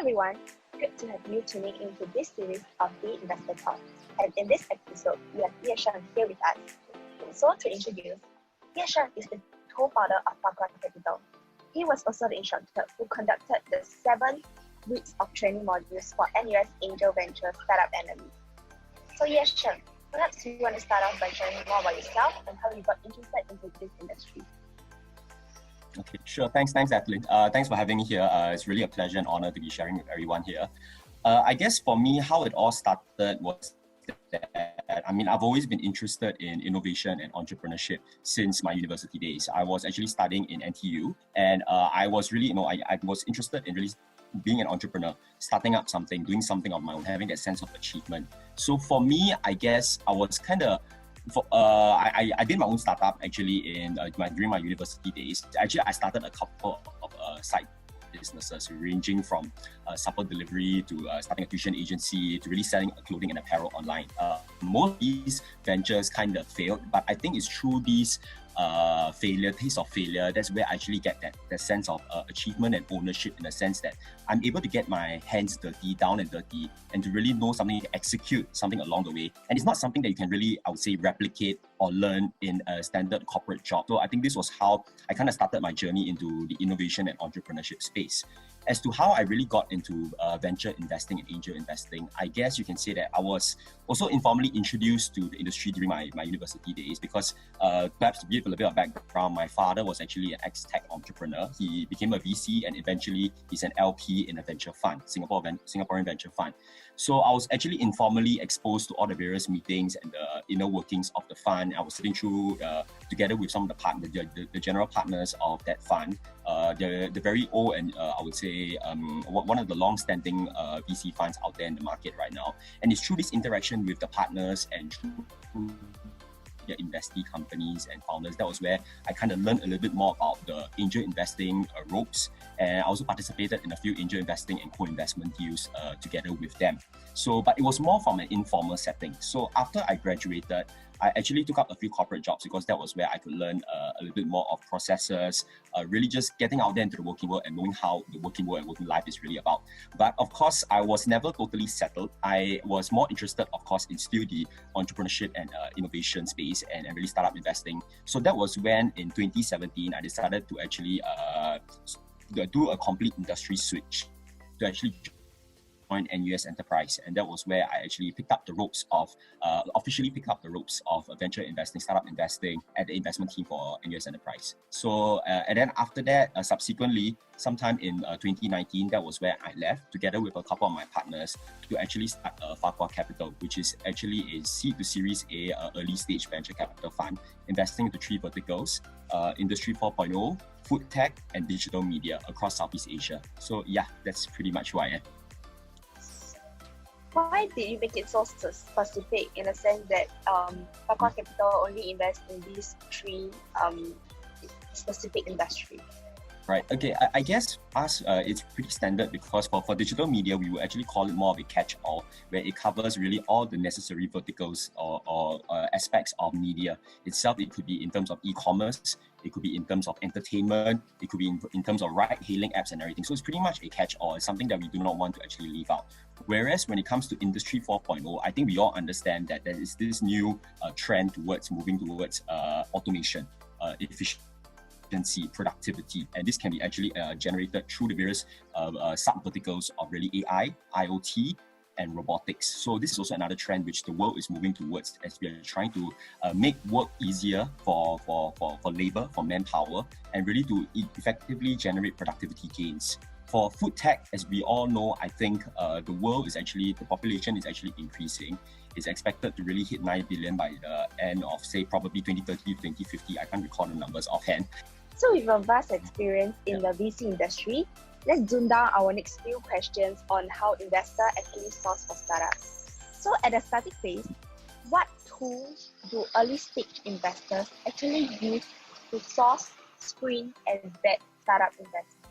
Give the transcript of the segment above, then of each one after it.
everyone, good to have you tuning into this series of the Investor Talk. And in this episode, we have Ye Sheng here with us. So to introduce, Ye Sheng is the co-founder of Farquhar Capital. He was also the instructor who conducted the 7 weeks of training modules for NAV Angel Ventures Startup NAV. So Ye Sheng, perhaps you want to start off by sharing more about yourself and how you got interested into this industry. Okay, sure. Thanks, Zatalyn. Thanks for having me here. It's really a pleasure and honor to be sharing with everyone here. I guess for me, how it all started was that, I've always been interested in innovation and entrepreneurship since my university days. I was actually studying in NTU, and I was really, I was interested in really being an entrepreneur, starting up something, doing something of my own, having that sense of achievement. So for me, I guess I was kind of I did my own startup actually during my university days. Actually, I started a couple of side businesses ranging from supper delivery to starting a tuition agency to really selling clothing and apparel online. Most of these ventures kind of failed, but I think it's through these taste of failure, that's where I actually get that sense of achievement and ownership, in the sense that I'm able to get my hands dirty, down and dirty, and to really know something, to execute something along the way. And it's not something that you can really, I would say, replicate or learn in a standard corporate job. So I think this was how I kind of started my journey into the innovation and entrepreneurship space. As to how I really got into venture investing and angel investing, I guess you can say that I was also informally introduced to the industry during my university days, because perhaps to give a little bit of background, my father was actually an ex-tech entrepreneur. He became a VC and eventually he's an LP in a venture fund, Singaporean venture fund. So I was actually informally exposed to all the various meetings and the inner workings of the fund. I was sitting through together with some of the partners, the general partners of that fund, the very old and I would say one of the long-standing VC funds out there in the market right now. And it's through this interaction with the partners and through the investee companies and founders, that was where I kind of learned a little bit more about the angel investing ropes. And I also participated in a few angel investing and co-investment deals together with them. So, but it was more from an informal setting. So after I graduated, I actually took up a few corporate jobs, because that was where I could learn a little bit more of processes, really just getting out there into the working world and knowing how the working world and working life is really about. But of course, I was never totally settled. I was more interested, of course, in still the entrepreneurship and innovation space and really startup investing. So that was when in 2017, I decided to actually do a complete industry switch to actually join NUS Enterprise, and that was where I actually picked up the ropes of officially picked up the ropes of venture investing, startup investing at the investment team for NUS Enterprise. So and then after that, subsequently, sometime in 2019, that was where I left together with a couple of my partners to actually start Farquhar Capital, which is actually a seed to Series A early stage venture capital fund, investing into 3 verticals: Industry 4.0, food tech, and digital media across Southeast Asia. So yeah, that's pretty much who I am. Why did you make it so specific, in a sense that Farquhar Capital only invests in these 3 specific industries? Right. Okay. I guess us, it's pretty standard, because for digital media, we would actually call it more of a catch-all, where it covers really all the necessary verticals or aspects of media itself. It could be in terms of e-commerce, it could be in terms of entertainment, it could be in terms of ride-hailing apps and everything. So it's pretty much a catch-all. It's something that we do not want to actually leave out. Whereas when it comes to Industry 4.0, I think we all understand that there is this new trend towards moving towards automation, efficiency, productivity, and this can be actually generated through the various sub-verticals of really AI, IoT, and robotics. So this is also another trend which the world is moving towards, as we are trying to make work easier for labor, for manpower, and really to effectively generate productivity gains. For food tech, as we all know, I think the population is actually increasing. It's expected to really hit 9 billion by the end of, say, probably 2030, 2050. I can't recall the numbers offhand. So with a vast experience in the VC industry, let's zoom down our next few questions on how investors actually source for startups. So at the starting phase, what tools do early stage investors actually use to source, screen, and vet startup investors?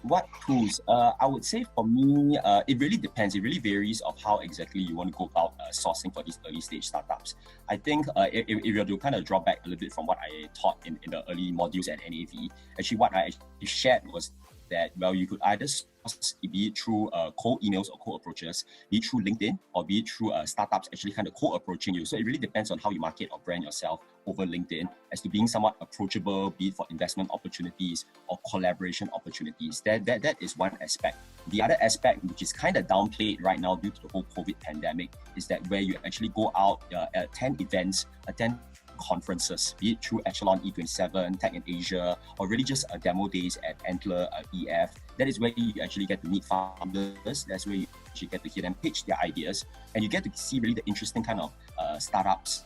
What tools? I would say for me, it really depends. It really varies of how exactly you want to go about sourcing for these early stage startups. I think if you were to kind of draw back a little bit from what I taught in the early modules at NAV, actually what I actually shared was that, well, you could either source, be it through cold emails or cold approaches, be it through LinkedIn, or be it through startups actually kind of cold approaching you. So it really depends on how you market or brand yourself over LinkedIn as to being somewhat approachable, be it for investment opportunities or collaboration opportunities. That is one aspect. The other aspect, which is kind of downplayed right now due to the whole COVID pandemic, is that where you actually go out, attend events, attend conferences, be it through Echelon E27, Tech in Asia, or really just demo days at Antler EF. That is where you actually get to meet founders. That's where you actually get to hear them pitch their ideas, and you get to see really the interesting kind of startups,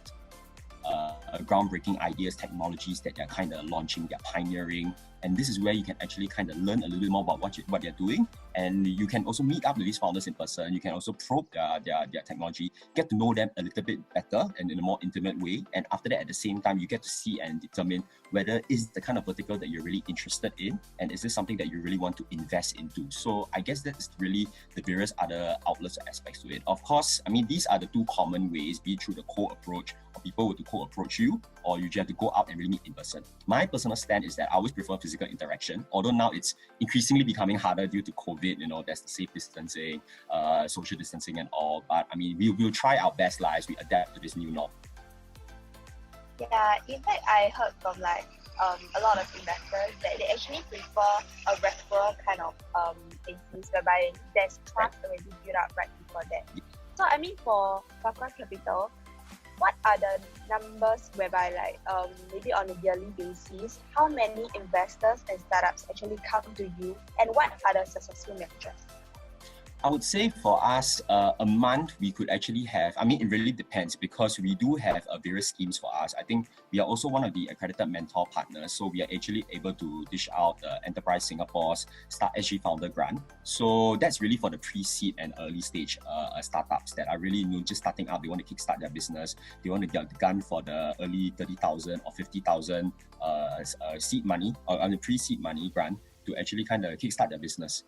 groundbreaking ideas, technologies that they're kind of launching, they're pioneering. And this is where you can actually kind of learn a little bit more about what they're doing. And you can also meet up with these founders in person. You can also probe their technology, get to know them a little bit better and in a more intimate way. And after that, at the same time, you get to see and determine whether is the kind of vertical that you're really interested in, and is this something that you really want to invest into. So I guess that's really the various other outlets or aspects to it. Of course, I mean, these are the two common ways, be it through the cold approach, or people were to cold approach you, or you just have to go out and really meet in person. My personal stand is that I always prefer physical interaction, although now it's increasingly becoming harder due to COVID. There's the safe distancing, social distancing and all, but I mean, we'll try our best as we adapt to this new norm. Yeah, in fact, I heard from a lot of investors that they actually prefer a referral kind of basis whereby there's trust already built up right before that. So I mean, for Farquhar Capital, what are the numbers whereby maybe on a yearly basis, how many investors and startups actually come to you, and what are the successful metrics? I would say for us, a month we could actually have, I mean, it really depends because we do have various schemes for us. I think we are also one of the accredited mentor partners. So we are actually able to dish out Enterprise Singapore's Start SG Founder Grant. So that's really for the pre-seed and early stage startups that are really just starting out. They want to kickstart their business. They want to get the gun for the early 30,000 or 50,000 seed money or the pre-seed money grant to actually kind of kickstart their business.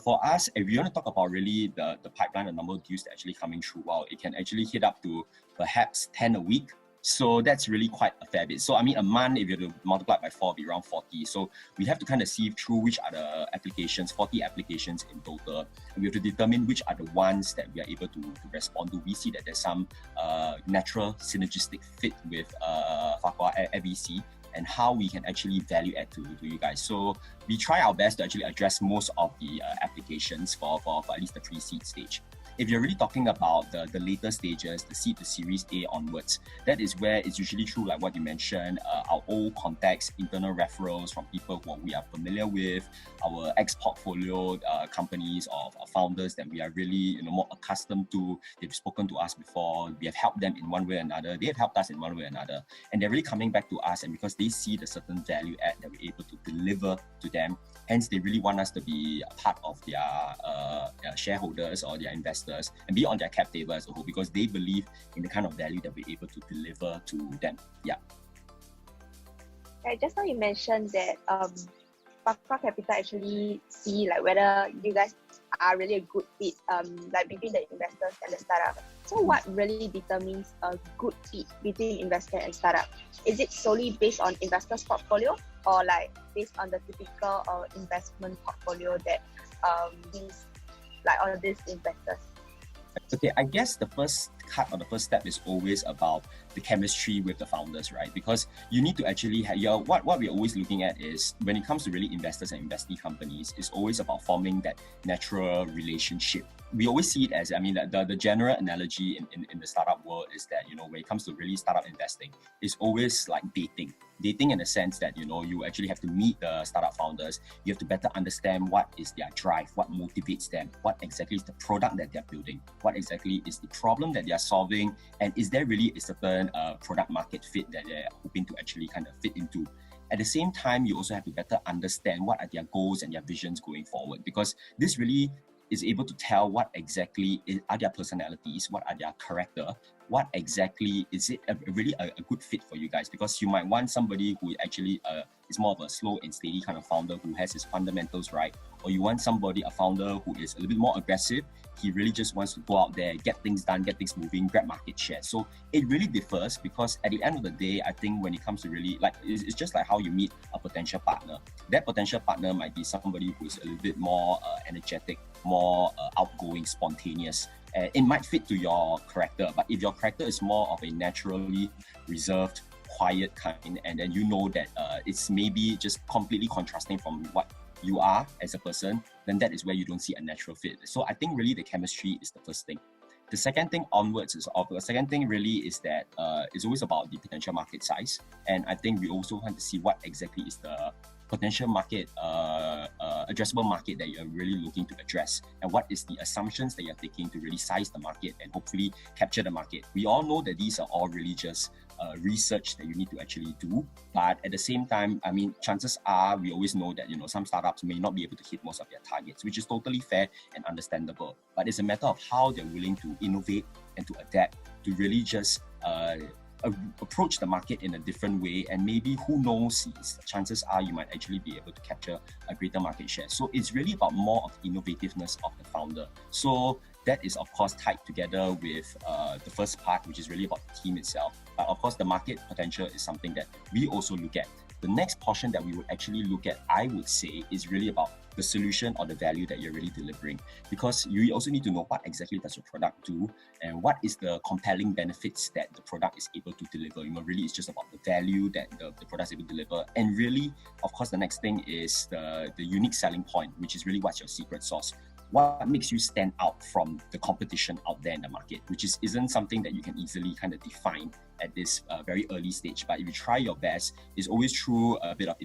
For us, if you want to talk about really the pipeline, the number of deals that actually coming through, well, it can actually hit up to perhaps 10 a week. So that's really quite a fair bit. So I mean, a month, if you have to multiply by 4, it'll be around 40. So we have to kind of sieve through which are the applications, 40 applications in total. And we have to determine which are the ones that we are able to respond to. We see that there's some natural synergistic fit with Farquhar FEC, and how we can actually value add to you guys. So we try our best to actually address most of the applications for at least the pre-seed stage. If you're really talking about the later stages, the seed to Series A onwards, that is where it's usually true, like what you mentioned, our old contacts, internal referrals from people who we are familiar with, our ex-portfolio companies or founders that we are really more accustomed to. They've spoken to us before. We have helped them in one way or another. They have helped us in one way or another. And they're really coming back to us, and because they see the certain value add that we're able to deliver to them, hence they really want us to be a part of their shareholders or their investors and be on their cap table as a whole, because they believe in the kind of value that we're able to deliver to them. Yeah. Right, just now you mentioned that Farquhar Capital actually see whether you guys are really a good fit between the investors and the startup. So what really determines a good fit between investor and startup? Is it solely based on investors' portfolio, or based on the typical investment portfolio that these investors? Okay, I guess the first cut or the first step is always about the chemistry with the founders, right? Because you need to actually have what we're always looking at is, when it comes to really investors and investee companies, it's always about forming that natural relationship. We always see it as, I mean, the general analogy in the startup world is that, when it comes to really startup investing, it's always like dating. Dating in the sense that, you actually have to meet the startup founders. You have to better understand what is their drive, what motivates them, what exactly is the product that they're building, what exactly is the problem that they are solving, and is there really a certain product market fit that they're hoping to actually kind of fit into. At the same time, you also have to better understand what are their goals and their visions going forward, because this really is able to tell what exactly are their personalities, what are their character, what exactly is it really a good fit for you guys, because you might want somebody who actually is more of a slow and steady kind of founder who has his fundamentals right, or you want somebody, a founder who is a little bit more aggressive. He really just wants to go out there, get things done, get things moving, grab market share. So it really differs, because at the end of the day, I think when it comes to really, like, it's just like how you meet a potential partner. That potential partner might be somebody who is a little bit more energetic, more outgoing, spontaneous. It might fit to your character, but if your character is more of a naturally reserved, quiet kind, and then you know that it's maybe just completely contrasting from what you are as a person, then that is where you don't see a natural fit. So I think really the chemistry is the first thing. The second thing onwards is, the second thing really is that it's always about the potential market size. And I think we also want to see what exactly is the potential market, addressable market that you're really looking to address, and what is the assumptions that you're taking to really size the market and hopefully capture the market. We all know that these are all really just research that you need to actually do, but at the same time, I mean, chances are we always know that some startups may not be able to hit most of their targets, which is totally fair and understandable. But it's a matter of how they're willing to innovate and to adapt to really just approach the market in a different way, and maybe, who knows, chances are you might actually be able to capture a greater market share. So it's really about more of the innovativeness of the founder. So that is of course tied together with the first part, which is really about the team itself. But of course the market potential is something that we also look at. The next portion that we would actually look at, I would say, is really about the solution or the value that you're really delivering, because you also need to know what exactly does your product do and what is the compelling benefits that the product is able to deliver. Really it's just about the value that the product is able to deliver. And really, of course, the next thing is the unique selling point, which is really what's your secret sauce. What makes you stand out from the competition out there in the market, which isn't something that you can easily kind of define at this very early stage. But if you try your best, it's always through a bit of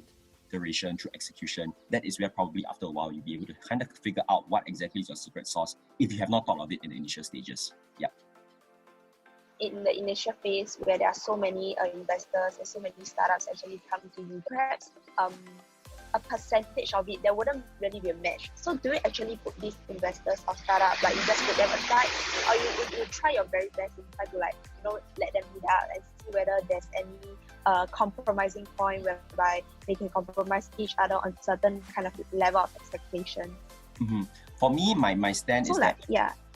iteration, through execution. That is where probably after a while you'll be able to kind of figure out what exactly is your secret sauce if you have not thought of it in the initial stages. Yeah. In the initial phase where there are so many investors and so many startups actually come to you, perhaps a percentage of it, there wouldn't really be a match. So do you actually put these investors or startups, like you just put them aside, or you try your very best and try to let them meet up and see whether there's any compromising point whereby they can compromise each other on certain kind of level of expectation? Mm-hmm. For me, my stand is that...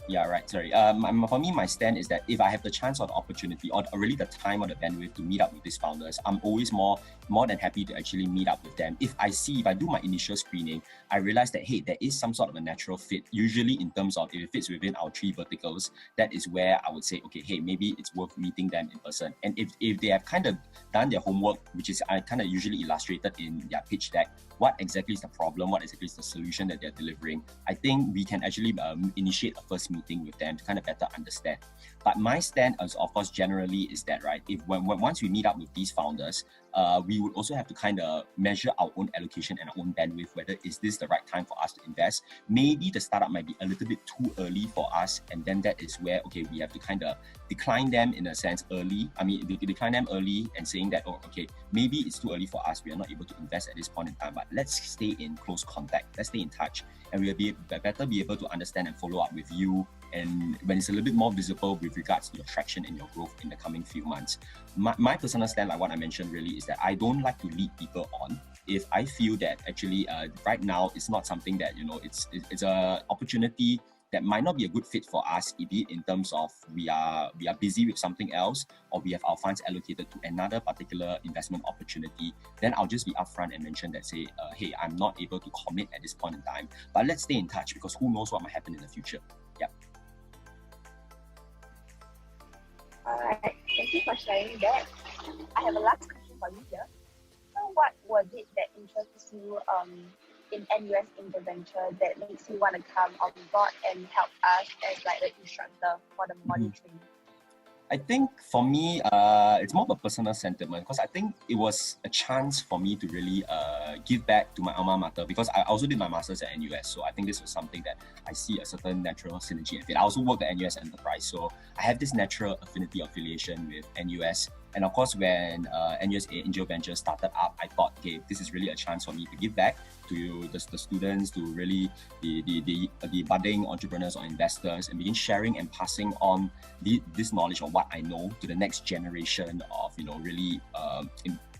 Yeah, right. Sorry. For me, my stand is that if I have the chance or the opportunity or really the time or the bandwidth to meet up with these founders, I'm always more than happy to actually meet up with them. If I do my initial screening, I realize that, hey, there is some sort of a natural fit, usually in terms of if it fits within our 3 verticals, that is where I would say, okay, hey, maybe it's worth meeting them in person. And if they have kind of done their homework, which is I kind of usually illustrated in their pitch deck, what exactly is the problem, what exactly is the solution that they're delivering, I think we can actually initiate a first meeting with them to kind of better understand. But my stand, as of course, generally is that, right, once we meet up with these founders, we would also have to kind of measure our own allocation and our own bandwidth, whether is this the right time for us to invest. Maybe the startup might be a little bit too early for us, and then that is where, okay, we have to kind of decline them in a sense early. I mean, decline them early and saying that, oh, okay, maybe it's too early for us, we are not able to invest at this point in time, but let's stay in close contact, let's stay in touch, and we'll better be able to understand and follow up with you, and when it's a little bit more visible with regards to your traction and your growth in the coming few months. My personal stand, like what I mentioned, really is that I don't like to lead people on. If I feel that actually right now it's not something that, it's a opportunity that might not be a good fit for us, be it in terms of we are busy with something else, or we have our funds allocated to another particular investment opportunity, then I'll just be upfront and mention that, say, hey, I'm not able to commit at this point in time, but let's stay in touch, because who knows what might happen in the future. Yeah. Alright, thank you for sharing that. I have a last question for you here. So what was it that interests you in NUS Interventure that makes you want to come on board and help us as like the instructor for the module training? I think for me, it's more of a personal sentiment, because I think it was a chance for me to really give back to my alma mater, because I also did my master's at NUS. So I think this was something that I see a certain natural synergy and fit. I also worked at NUS Enterprise, so I have this natural affinity affiliation with NUS. And of course, when NAV Angel Ventures started up, I thought, okay, this is really a chance for me to give back to the students, to really the budding entrepreneurs or investors, and begin sharing and passing on this knowledge of what I know to the next generation of, really,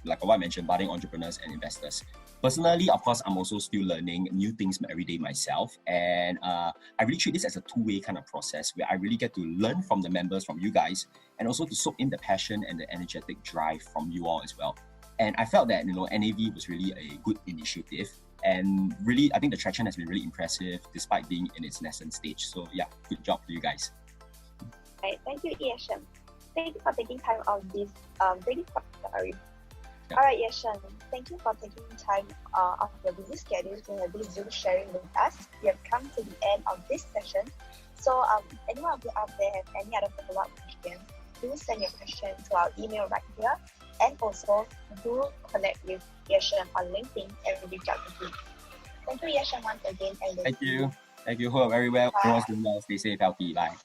like what I mentioned, budding entrepreneurs and investors. Personally, of course, I'm also still learning new things every day myself. And I really treat this as a two-way kind of process where I really get to learn from the members, from you guys, and also to soak in the passion and the energetic drive from you all as well. And I felt that, NAV was really a good initiative. And really, I think the traction has been really impressive despite being in its nascent stage. So yeah, good job to you guys. Right. Thank you, Ye Sheng. Thank you for taking time of this really sorry. Yeah. All right, Ye Sheng, thank you for taking time of your busy schedule to have this Zoom sharing with us. We have come to the end of this session. So anyone of you out there have any other follow-up questions, do send your question to our email right here. And also do connect with Ye Sheng on LinkedIn and reach out to him. Thank you, Ye Sheng, once again. And Thank you. Thank you. Hope very well. Everyone's doing well. Stay safe, healthy. Bye.